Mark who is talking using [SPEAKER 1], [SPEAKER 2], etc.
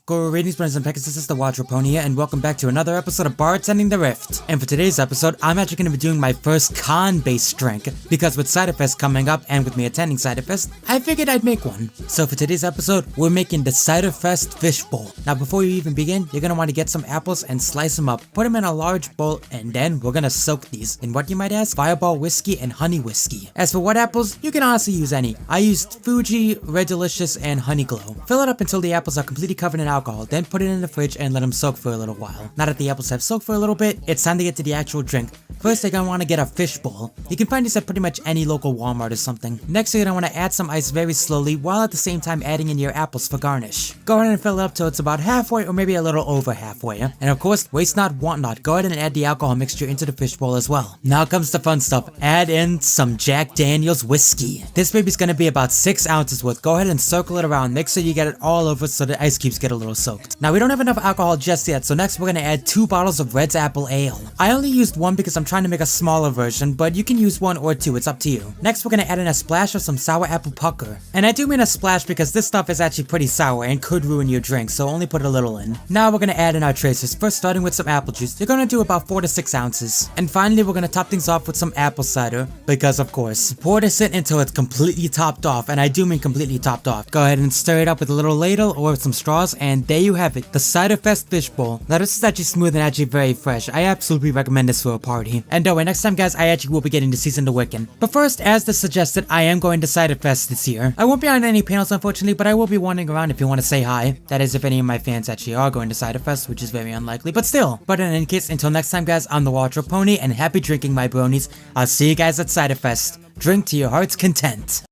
[SPEAKER 1] Greetings, friends and Pegasus, this is the Watcher Pony here, and welcome back to another episode of Bartending the Rift. And for today's episode, I'm actually going to be doing my first con-based drink, because with CiderFest coming up and with me attending CiderFest, I figured I'd make one. So for today's episode, we're making the CiderFest Fishbowl. Now before you even begin, you're going to want to get some apples and slice them up, put them in a large bowl, and then we're going to soak these in what you might ask, Fireball whiskey and honey whiskey. As for what apples, you can honestly use any. I used Fuji, Red Delicious, and Honey Glow. Fill it up until the apples are completely covered in alcohol, then put it in the fridge and let them soak for a little while. Now that the apples have soaked for a little bit, it's time to get to the actual drink. First, you're gonna want to get a fishbowl. You can find this at pretty much any local Walmart or something. Next, you're gonna want to add some ice very slowly while at the same time adding in your apples for garnish. Go ahead and fill it up till it's about halfway or maybe a little over halfway. And of course, waste not, want not. Go ahead and add the alcohol mixture into the fishbowl as well. Now comes the fun stuff. Add in some Jack Daniel's whiskey. This baby's gonna be about 6 ounces worth. Go ahead and circle it around. Make sure you get it all over so the ice cubes get a little soaked. Now we don't have enough alcohol just yet, so next we're gonna add 2 bottles of Red's Apple Ale. I only used one because I'm trying to make a smaller version, but you can use 1 or 2, it's up to you. Next we're gonna add in a splash of some sour apple pucker. And I do mean a splash because this stuff is actually pretty sour and could ruin your drink, so only put a little in. Now we're gonna add in our tracers, first starting with some apple juice. You're gonna do about 4 to 6 ounces. And finally we're gonna top things off with some apple cider, because of course. Pour this in until it's completely topped off, and I do mean completely topped off. Go ahead and stir it up with a little ladle or with some straws, and there you have it, the CiderFest Fishbowl. Now this is actually smooth and actually very fresh. I absolutely recommend this for a party. And don't worry, next time guys, I actually will be getting to season the Wiccan. But first, as the suggested, I am going to CiderFest this year. I won't be on any panels unfortunately, but I will be wandering around if you want to say hi. That is if any of my fans actually are going to CiderFest, which is very unlikely, but still. But in any case, until next time guys, I'm the Watcher Pony, and happy drinking my bronies. I'll see you guys at CiderFest. Drink to your heart's content.